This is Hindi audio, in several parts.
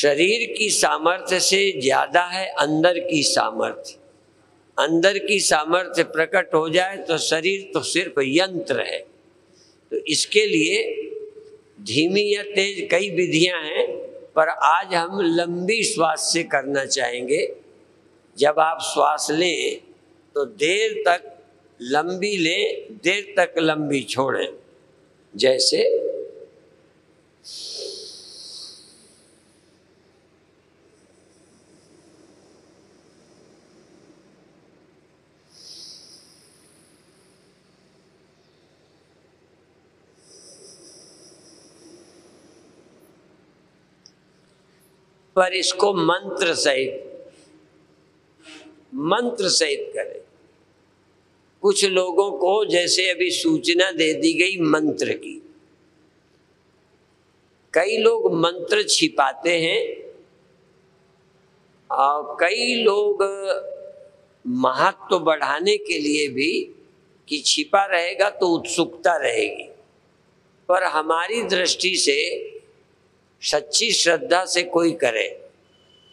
शरीर की सामर्थ्य से ज्यादा है अंदर की सामर्थ्य। अंदर की सामर्थ्य प्रकट हो जाए तो शरीर तो सिर्फ यंत्र है। तो इसके लिए धीमी या तेज कई विधियां हैं, पर आज हम लंबी श्वास से करना चाहेंगे। जब आप श्वास लें तो देर तक लंबी लें, देर तक लंबी छोड़ें। जैसे पर इसको मंत्र सहित करें। कुछ लोगों को जैसे अभी सूचना दे दी गई मंत्र की, कई लोग मंत्र छिपाते हैं और कई लोग महत्व बढ़ाने के लिए भी कि छिपा रहेगा तो उत्सुकता रहेगी। पर हमारी दृष्टि से सच्ची श्रद्धा से कोई करे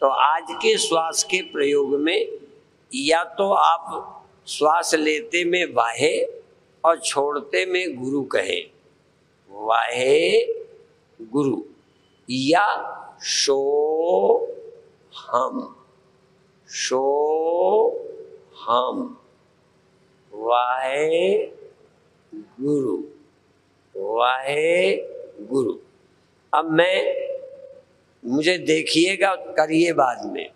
तो आज के श्वास के प्रयोग में या तो आप श्वास लेते में वाहे और छोड़ते में गुरु कहें, वाहे गुरु, या शो हम, वाहे गुरु, वाहे गुरु। अब मुझे देखिएगा, करिए बाद में।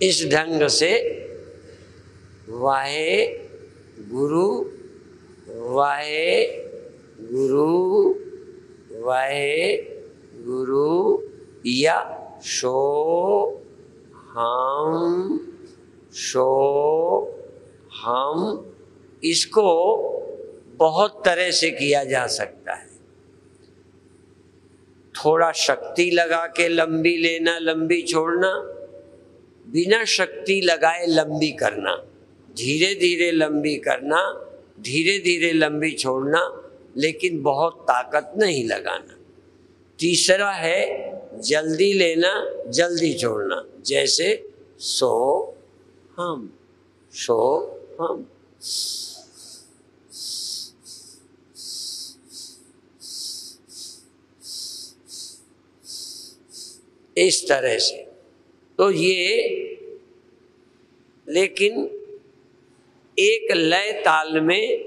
इस ढंग से वाहे गुरु, वाहे गुरु, वाहे गुरु, या शो हम, इसको बहुत तरह से किया जा सकता है। थोड़ा शक्ति लगा के लंबी लेना, लंबी छोड़ना, बिना शक्ति लगाए लंबी करना, धीरे धीरे लंबी करना, धीरे धीरे लंबी छोड़ना, लेकिन बहुत ताकत नहीं लगाना। तीसरा है जल्दी लेना, जल्दी छोड़ना। जैसे सो हम, इस तरह से। तो ये, लेकिन एक लय ताल में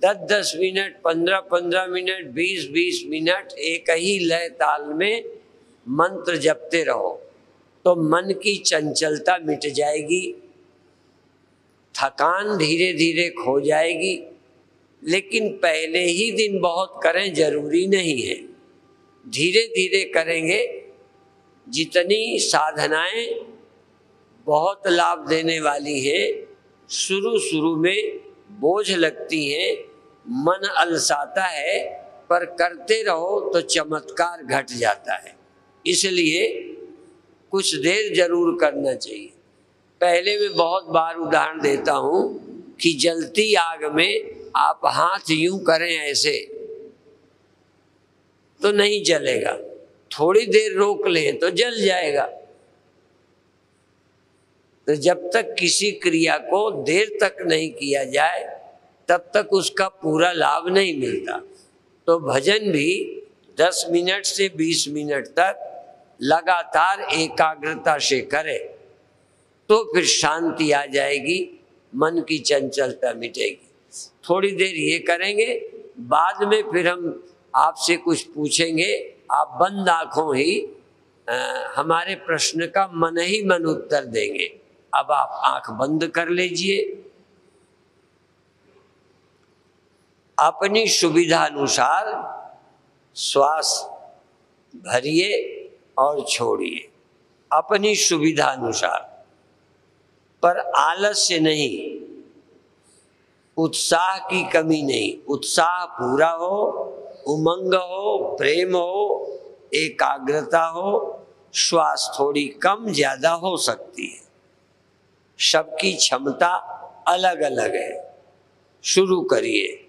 10-10 मिनट, 15-15 मिनट, 20-20 मिनट एक ही लय ताल में मंत्र जपते रहो तो मन की चंचलता मिट जाएगी, थकान धीरे धीरे खो जाएगी। लेकिन पहले ही दिन बहुत करें जरूरी नहीं है, धीरे धीरे करेंगे। जितनी साधनाएं बहुत लाभ देने वाली हैं, शुरू में बोझ लगती हैं, मन अलसाता है, पर करते रहो तो चमत्कार घट जाता है। इसलिए कुछ देर जरूर करना चाहिए। पहले मैं बहुत बार उदाहरण देता हूँ कि जलती आग में आप हाथ यूं करें ऐसे तो नहीं जलेगा, थोड़ी देर रोक लें तो जल जाएगा। तो जब तक किसी क्रिया को देर तक नहीं किया जाए तब तक उसका पूरा लाभ नहीं मिलता। तो भजन भी 10 मिनट से 20 मिनट तक लगातार एकाग्रता से करे तो फिर शांति आ जाएगी, मन की चंचलता मिटेगी। थोड़ी देर ये करेंगे, बाद में फिर हम आपसे कुछ पूछेंगे, आप बंद आंखों ही हमारे प्रश्न का मन ही मन उत्तर देंगे। अब आप आंख बंद कर लीजिए, अपनी सुविधा अनुसार श्वास भरिए और छोड़िए, अपनी सुविधा अनुसार, पर आलस्य नहीं, उत्साह की कमी नहीं। उत्साह पूरा हो, उमंग हो, प्रेम हो, एकाग्रता हो। श्वास थोड़ी कम ज्यादा हो सकती है, सबकी क्षमता अलग अलग है। शुरू करिए।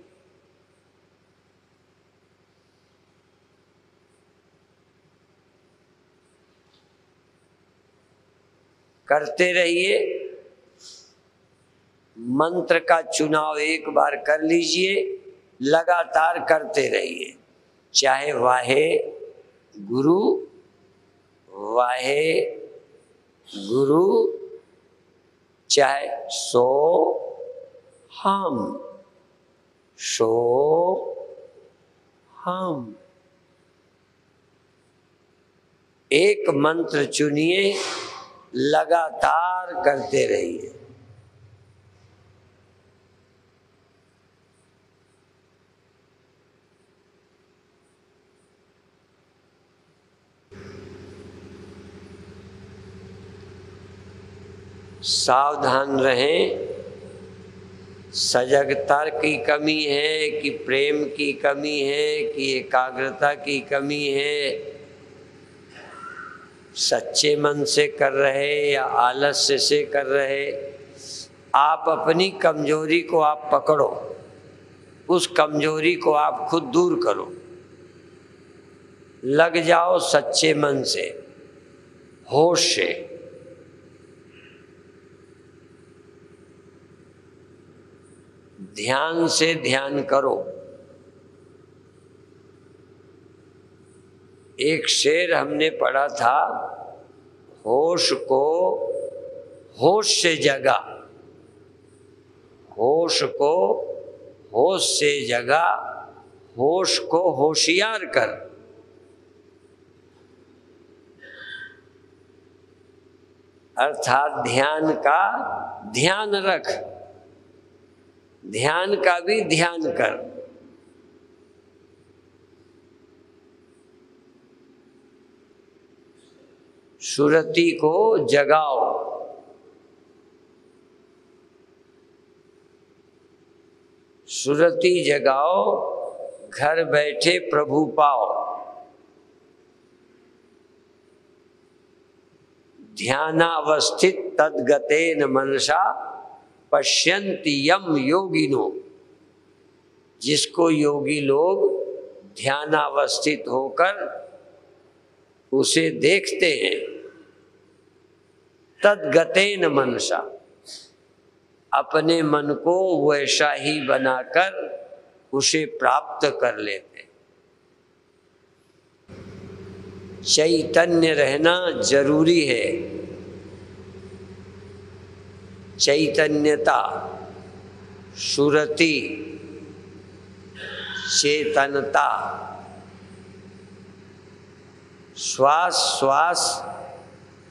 करते रहिए। मंत्र का चुनाव एक बार कर लीजिए, लगातार करते रहिए। चाहे वाहे गुरु, वाहे गुरु, चाहे सो हम, सो हम। एक मंत्र चुनिए, लगातार करते रहिए। सावधान रहें, सजगता की कमी है कि प्रेम की कमी है कि एकाग्रता की कमी है, सच्चे मन से कर रहे या आलस्य से कर रहे। आप अपनी कमजोरी को आप पकड़ो, उस कमजोरी को आप खुद दूर करो। लग जाओ सच्चे मन से, होश से। ध्यान से ध्यान करो। एक शेर हमने पढ़ा था, होश को होश से जगा, होश को होश से जगा, होश को होशियार कर। अर्थात ध्यान का ध्यान रख, ध्यान का भी ध्यान कर। सुरति को जगाओ, सुरति जगाओ, घर बैठे प्रभु पाओ। ध्यानावस्थित तद्गतेन मनसा पश्यन्ति यम योगिनो। जिसको योगी लोग ध्यानावस्थित होकर उसे देखते हैं, तद्गतेन मनसा, अपने मन को वैसा ही बनाकर उसे प्राप्त कर लेते। चैतन्य रहना जरूरी है। चैतन्यता, सुरति, चेतनता। श्वास श्वास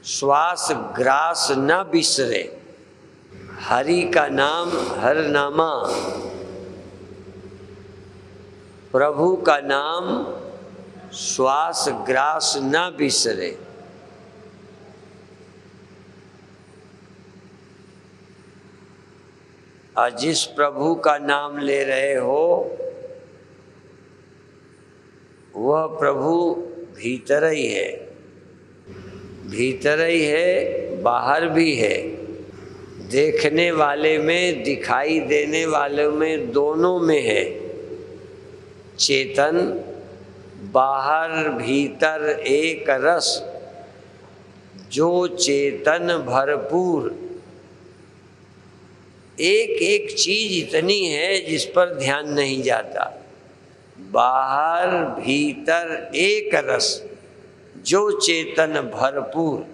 श्वास ग्रास न बिसरे। हरि का नाम हर नामा, प्रभु का नाम श्वास ग्रास न बिसरे। और जिस प्रभु का नाम ले रहे हो वह प्रभु भीतर ही है, भीतर ही है, बाहर भी है। देखने वाले में, दिखाई देने वाले में, दोनों में है। चेतन बाहर भीतर एक रस, जो चेतन भरपूर। एक एक चीज इतनी है जिस पर ध्यान नहीं जाता। बाहर भीतर एक रस, जो चेतन भरपूर।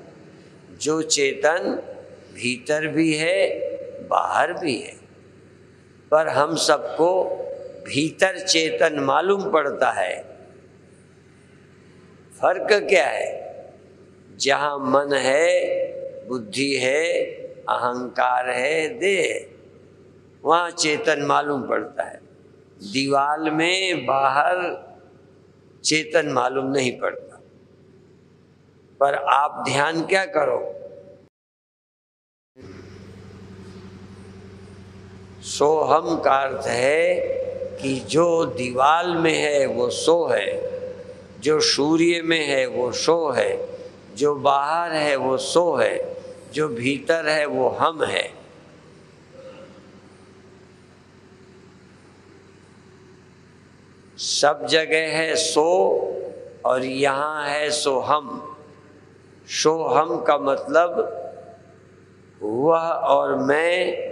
जो चेतन भीतर भी है, बाहर भी है, पर हम सबको भीतर चेतन मालूम पड़ता है। फर्क क्या है? जहाँ मन है, बुद्धि है, अहंकार है, देह, वहाँ चेतन मालूम पड़ता है। दीवाल में बाहर चेतन मालूम नहीं पड़ता। पर आप ध्यान क्या करो, सोहम का अर्थ है कि जो दीवाल में है वो सो है, जो सूर्य में है वो सो है, जो बाहर है वो सो है, जो भीतर है वो हम है। सब जगह है सो और यहाँ है सो हम। सो हम का मतलब वह और मैं,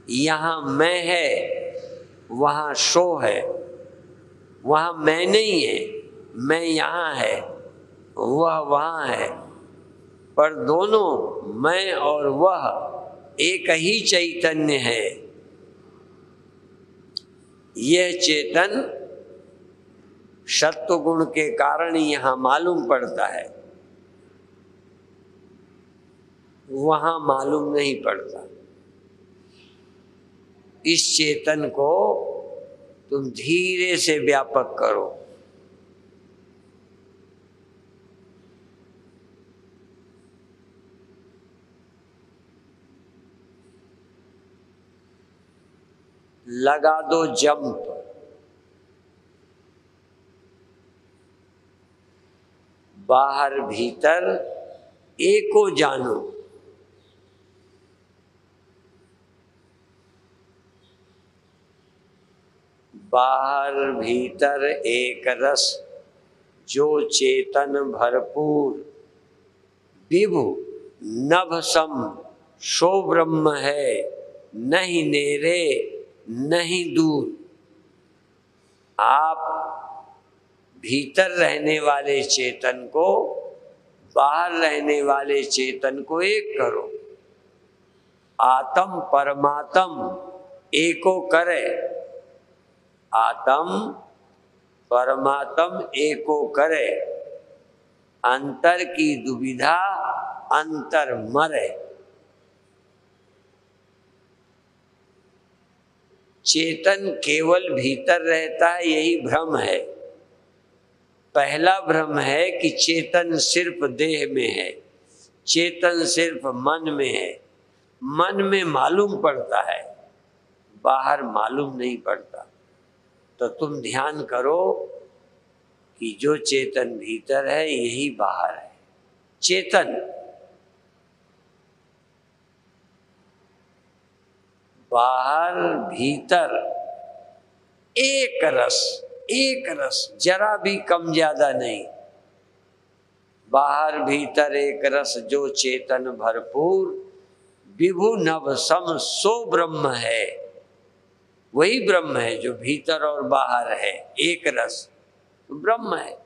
यहाँ मैं है, वहाँ सो है। वहाँ मैं नहीं है, मैं यहाँ है, वह वहाँ है, पर दोनों मैं और वह एक ही चैतन्य है। यह चेतन सत्व गुण के कारण यहाँ मालूम पड़ता है, वहाँ मालूम नहीं पड़ता। इस चेतन को तुम धीरे से व्यापक करो। लगा दो जंप, बाहर भीतर एको जानो। बाहर भीतर एक रस, जो चेतन भरपूर, विभु नभ सम, सो ब्रह्म है, नहीं नेरे नहीं दूर। आप भीतर रहने वाले चेतन को बाहर रहने वाले चेतन को एक करो। आत्म परमात्म एको करे, आत्म परमात्म एको करे, अंतर की दुविधा अंतर मरे। चेतन केवल भीतर रहता है, यही भ्रम है। पहला भ्रम है कि चेतन सिर्फ देह में है, चेतन सिर्फ मन में है। मन में मालूम पड़ता है, बाहर मालूम नहीं पड़ता। तो तुम ध्यान करो कि जो चेतन भीतर है यही बाहर है। चेतन बाहर भीतर एक रस, एक रस, जरा भी कम ज्यादा नहीं। बाहर भीतर एक रस, जो चेतन भरपूर, विभु नभ सम, सो ब्रह्म है। वही ब्रह्म है जो भीतर और बाहर है, एक रस तो ब्रह्म है।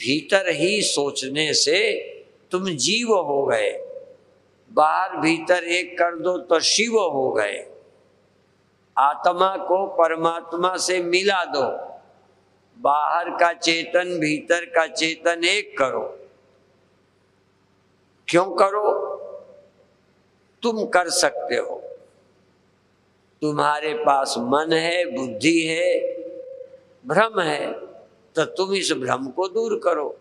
भीतर ही सोचने से तुम जीव हो गए, बाहर भीतर एक कर दो तो शिव हो गए। आत्मा को परमात्मा से मिला दो, बाहर का चेतन भीतर का चेतन एक करो। क्यों करो? तुम कर सकते हो। तुम्हारे पास मन है, बुद्धि है, भ्रम है, तो तुम इस भ्रम को दूर करो।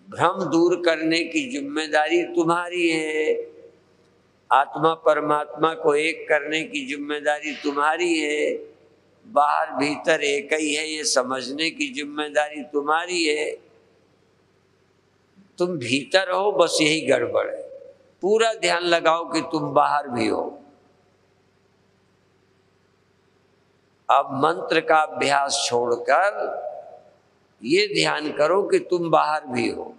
भ्रम दूर करने की जिम्मेदारी तुम्हारी है। आत्मा परमात्मा को एक करने की जिम्मेदारी तुम्हारी है। बाहर भीतर एक ही है ये समझने की जिम्मेदारी तुम्हारी है। तुम भीतर हो, बस यही गड़बड़ है। पूरा ध्यान लगाओ कि तुम बाहर भी हो। अब मंत्र का अभ्यास छोड़कर ये ध्यान करो कि तुम बाहर भी हो।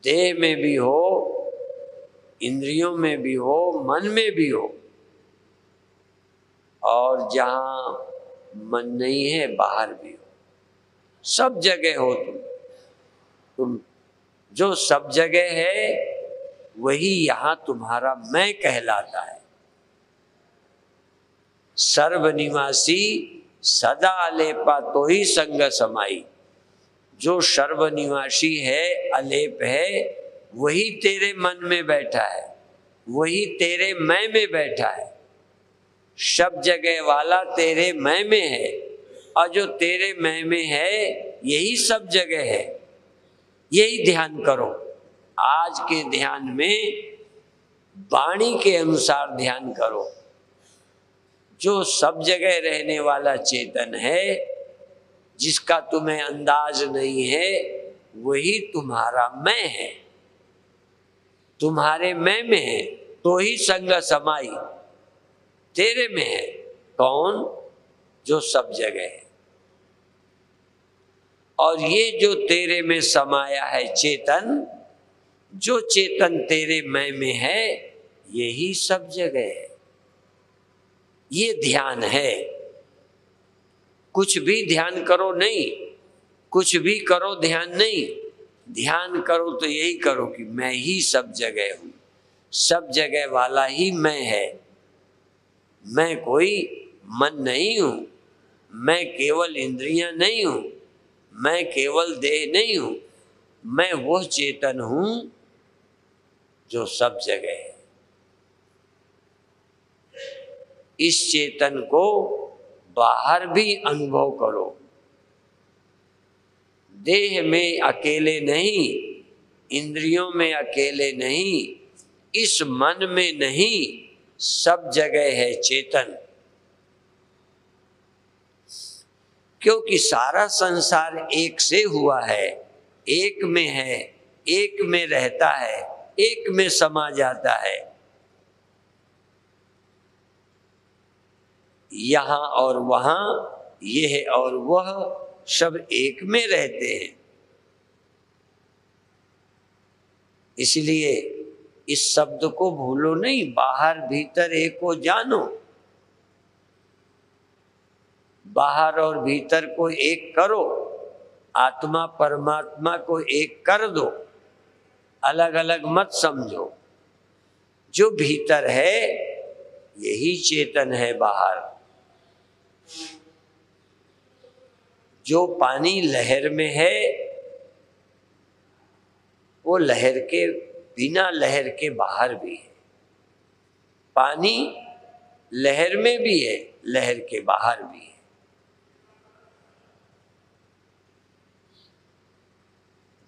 देह में भी हो, इंद्रियों में भी हो, मन में भी हो, और जहां मन नहीं है बाहर भी हो। सब जगह हो तुम जो सब जगह है वही यहां तुम्हारा मैं कहलाता है। सर्वनिवासी सदा लेपा तो ही संग समाई, जो सर्वनिवासी है, अलेप है, वही तेरे मन में बैठा है, वही तेरे मैं में बैठा है। सब जगह वाला तेरे मैं में है, और जो तेरे मैं में है यही सब जगह है। यही ध्यान करो। आज के ध्यान में वाणी के अनुसार ध्यान करो। जो सब जगह रहने वाला चेतन है, जिसका तुम्हें अंदाज नहीं है, वही तुम्हारा मैं है, तुम्हारे मैं में है। तो ही संग समाई तेरे में है। कौन? जो सब जगह है। और ये जो तेरे में समाया है चेतन, जो चेतन तेरे मैं में है, यही सब जगह है। ये ध्यान है। कुछ भी ध्यान करो नहीं, कुछ भी करो ध्यान नहीं। ध्यान करो तो यही करो कि मैं ही सब जगह हूं, सब जगह वाला ही मैं है। मैं कोई मन नहीं हूं, मैं केवल इंद्रियां नहीं हूं, मैं केवल देह नहीं हूं, मैं वो चेतन हूं जो सब जगह है। इस चेतन को बाहर भी अनुभव करो। देह में अकेले नहीं, इंद्रियों में अकेले नहीं, इस मन में नहीं, सब जगह है चेतन। क्योंकि सारा संसार एक से हुआ है, एक में है, एक में रहता है, एक में समा जाता है। यहाँ और वहाँ, यह और वह सब एक में रहते हैं। इसलिए इस शब्द को भूलो नहीं, बाहर भीतर एक को जानो। बाहर और भीतर को एक करो, आत्मा परमात्मा को एक कर दो, अलग अलग मत समझो। जो भीतर है यही चेतन है बाहर। जो पानी लहर में है, वो लहर के बिना लहर के बाहर भी है। पानी लहर में भी है, लहर के बाहर भी है।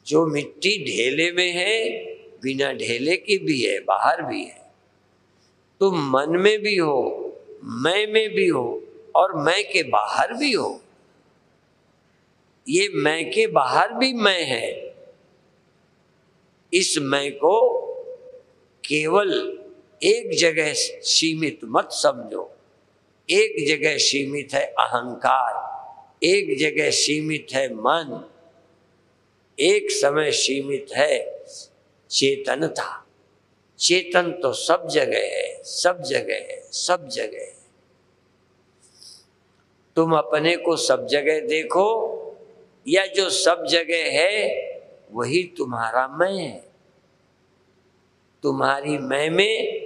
जो मिट्टी ढेले में है, बिना ढेले के भी है, बाहर भी है। तुम मन में भी हो, मैं में भी हो, और मैं के बाहर भी हो। ये मैं के बाहर भी मैं है। इस मैं को केवल एक जगह सीमित मत समझो। एक जगह सीमित है अहंकार, एक जगह सीमित है मन, एक समय सीमित है चेतनता। चेतन तो सब जगह है, सब जगह है, सब जगह है। तुम अपने को सब जगह देखो, या जो सब जगह है वही तुम्हारा मैं है। तुम्हारी मैं में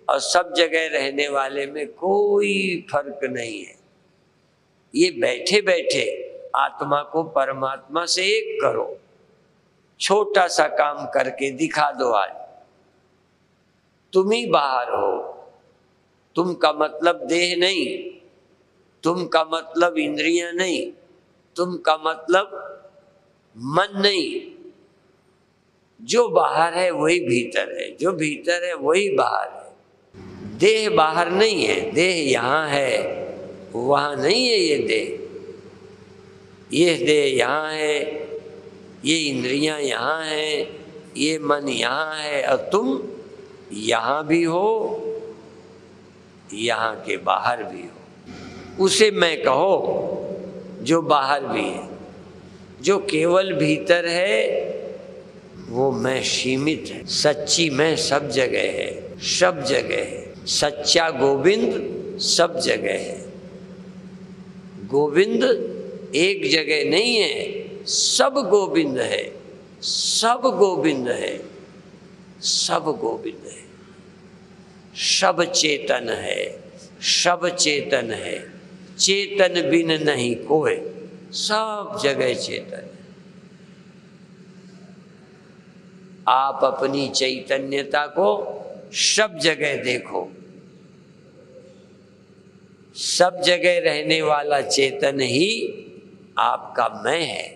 और सब जगह रहने वाले में कोई फर्क नहीं है। ये बैठे बैठे आत्मा को परमात्मा से एक करो। छोटा सा काम करके दिखा दो आज। तुम ही बाहर हो। तुम का मतलब देह नहीं, तुम का मतलब इंद्रियां नहीं, तुम का मतलब मन नहीं। जो बाहर है वही भीतर है, जो भीतर है वही बाहर है। देह बाहर नहीं है, देह यहाँ है, वहाँ नहीं है। ये देह यहाँ है, ये इंद्रियां यहाँ हैं, ये मन यहाँ है, और तुम यहाँ भी हो, यहाँ के बाहर भी हो। उसे मैं कहो जो बाहर भी है। जो केवल भीतर है वो मैं सीमित है। सच्ची मैं सब जगह है, सब जगह है। सच्चा गोविंद सब जगह है। गोविंद एक जगह नहीं है, सब गोविंद है, सब गोविंद है, सब गोविंद है। सब चेतन है, सब चेतन है। चेतन बिन नहीं कोई, सब जगह चेतन है। आप अपनी चैतन्यता को सब जगह देखो। सब जगह रहने वाला चेतन ही आपका मैं है।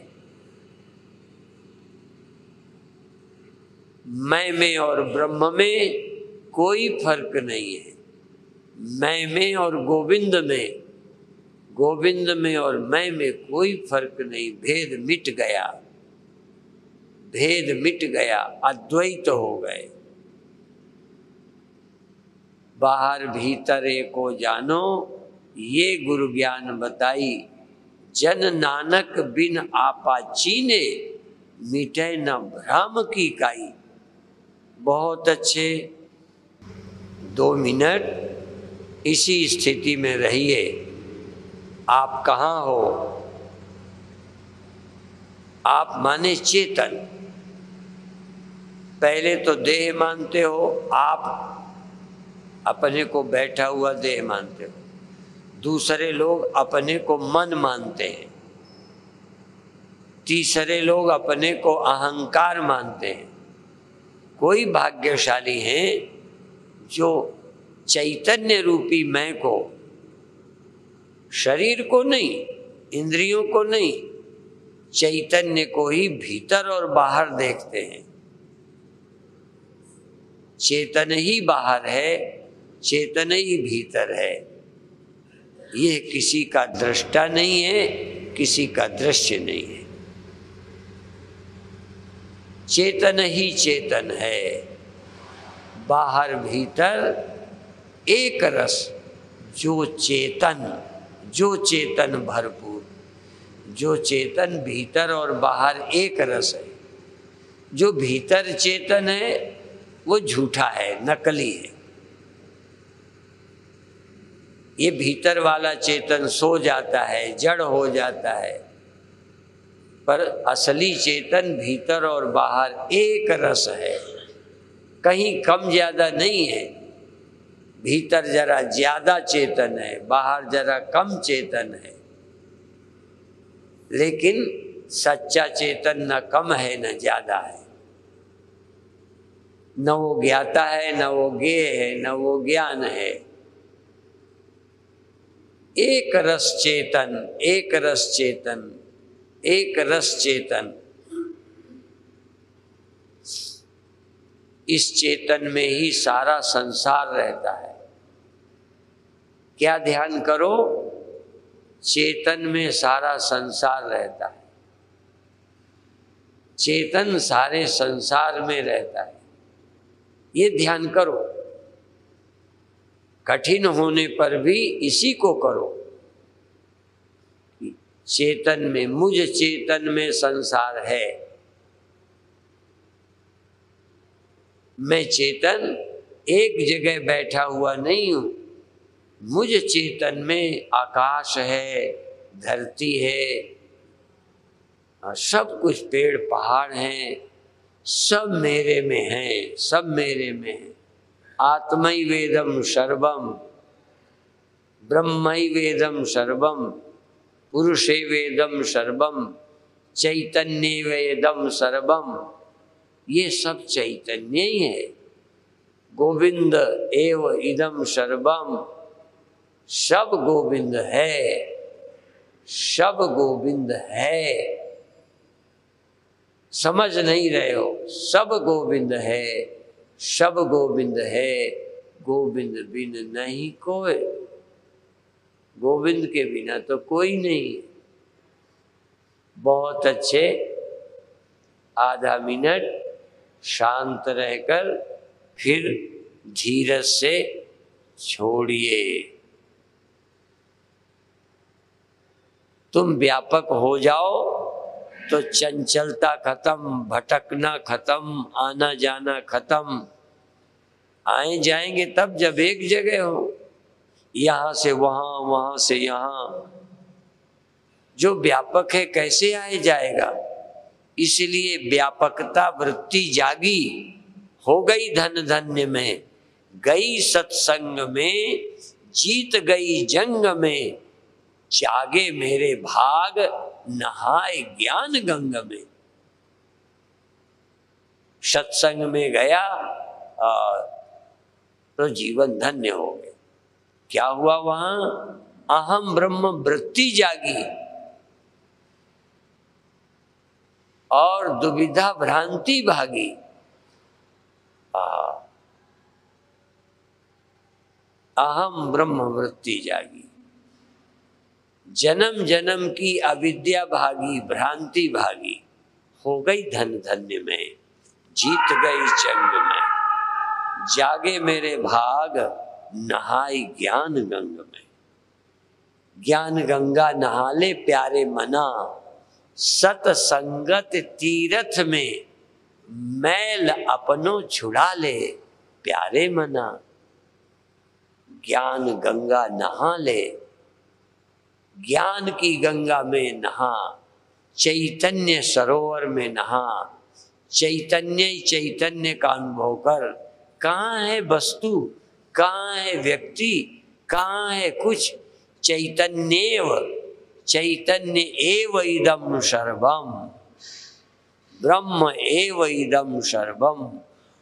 मैं में और ब्रह्म में कोई फर्क नहीं है। मैं में और गोविंद में, गोविंद में और मैं में कोई फर्क नहीं। भेद मिट गया, भेद मिट गया, अद्वैत हो गए। बाहर भीतर एको जानो, ये गुरु ज्ञान बताई। जन नानक बिन आपा चीने, मिटे न भ्रम की काई। बहुत अच्छे। 2 मिनट इसी स्थिति में रहिए। आप कहाँ हो? आप माने चेतन। पहले तो देह मानते हो, आप अपने को बैठा हुआ देह मानते हो। दूसरे लोग अपने को मन मानते हैं। तीसरे लोग अपने को अहंकार मानते हैं। कोई भाग्यशाली हैं जो चैतन्य रूपी मैं को, शरीर को नहीं, इंद्रियों को नहीं, चैतन्य को ही भीतर और बाहर देखते हैं। चेतन ही बाहर है, चेतन ही भीतर है। यह किसी का दृष्टा नहीं है, किसी का दृश्य नहीं है। चेतन ही चेतन है। बाहर भीतर एक रस। जो चेतन, जो चेतन भरपूर, जो चेतन भीतर और बाहर एक रस है। जो भीतर चेतन है वो झूठा है, नकली है। ये भीतर वाला चेतन सो जाता है, जड़ हो जाता है, पर असली चेतन भीतर और बाहर एक रस है। कहीं कम ज्यादा नहीं है। भीतर जरा ज्यादा चेतन है, बाहर जरा कम चेतन है, लेकिन सच्चा चेतन न कम है न ज्यादा है। न वो ज्ञाता है, न वो ज्ञेय है, न वो ज्ञान है। एक रस चेतन, एक रस चेतन, एक रस चेतन। इस चेतन में ही सारा संसार रहता है। क्या ध्यान करो? चेतन में सारा संसार रहता है। चेतन सारे संसार में रहता है। ये ध्यान करो। कठिन होने पर भी इसी को करो। चेतन में, मुझ चेतन में संसार है। मैं चेतन एक जगह बैठा हुआ नहीं हूं। मुझ चेतन में आकाश है, धरती है, सब कुछ पेड़ पहाड़ हैं, सब मेरे में हैं, सब मेरे में है। आत्मैवेदम सर्वम, ब्रह्मैवेदम सर्वम, पुरुषैवेदम सर्वम, चैतन्यवेदम सर्वम। ये सब चैतन्य ही है। गोविंद एव इदम सर्वम। सब गोविंद है, सब गोविंद है। समझ नहीं रहे हो? सब गोविंद है, सब गोविंद है। गोविंद बिन नहीं कोई। गोविंद के बिना तो कोई नहीं है। बहुत अच्छे। आधा मिनट शांत रहकर फिर धीरज से छोड़िए। तुम व्यापक हो जाओ तो चंचलता खत्म, भटकना खत्म, आना जाना खत्म। आए जाएंगे तब जब एक जगह हो। यहां से वहां, वहां से यहां। जो व्यापक है कैसे आए जाएगा? इसलिए व्यापकता वृत्ति जागी। हो गई धन धन्य में, गई सत्संग में, जीत गई जंग में। जागे मेरे भाग, नहाए ज्ञान गंग में। सत्संग में गया तो जीवन धन्य हो गया। क्या हुआ वहां? अहम ब्रह्म वृत्ति जागी और दुविधा भ्रांति भागी। अहम ब्रह्म वृत्ति जागी, जन्म जन्म की अविद्या भागी, भ्रांति भागी, हो गई धन धन्य में, जीत गई जंग में, जागे मेरे भाग, नहाई ज्ञान गंग में। ज्ञान गंगा नहा ले प्यारे मना, सत संगत तीरथ में, मैल अपनों छुड़ा ले प्यारे मना। ज्ञान गंगा नहा ले, ज्ञान की गंगा में नहा, चैतन्य सरोवर में नहा, चैतन्य ही चैतन्य का अनुभव कर। कहाँ है वस्तु, कहाँ है व्यक्ति, कहाँ है कुछ? चैतन्येव, चैतन्य एव इदम सर्वम, ब्रह्म एव इदम सर्वम,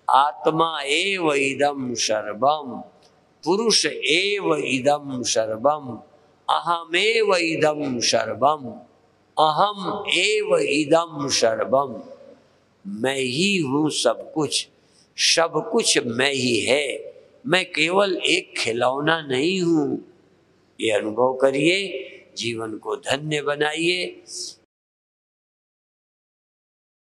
आत्मा एव इदम सर्वम, पुरुष एव इदम सर्वम, अहमेव इदम सर्वम, अहम एव इदम सर्वम। मैं ही हूँ सब कुछ, सब कुछ मैं ही है, मैं केवल एक खिलौना नहीं हूँ। ये अनुभव करिए, जीवन को धन्य बनाइए।